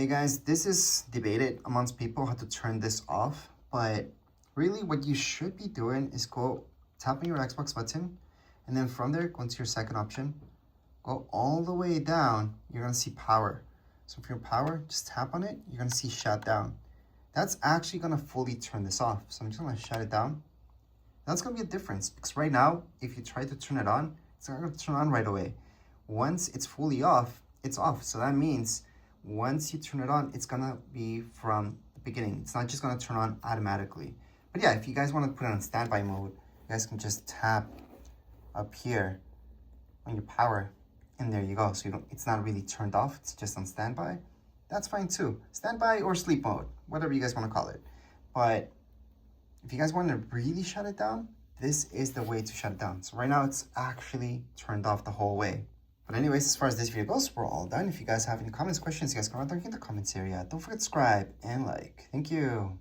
Hey guys, this is debated amongst people how to turn this off, but really what you should be doing is go tap on your Xbox button, and then from there, go into your second option, go all the way down, you're gonna see power. So for your power, just tap on it, you're gonna see shut down. That's actually gonna fully turn this off. So I'm just gonna shut it down. That's gonna be a difference because right now, if you try to turn it on, it's not gonna turn on right away. Once it's fully off, it's off. So that means once you turn it on, it's gonna be from the beginning. It's not just gonna turn on automatically. But yeah, if you guys wanna put it on standby mode, you guys can just tap up here on your power, and there you go. So it's not really turned off, it's just on standby. That's fine too. Standby or sleep mode, whatever you guys wanna call it. But if you guys want to really shut it down, this is the way to shut it down. So right now it's actually turned off the whole way. But anyways, as far as this video goes, we're all done. If you guys have any comments, questions, you guys can write down in the comments area. Don't forget to subscribe and like. Thank you.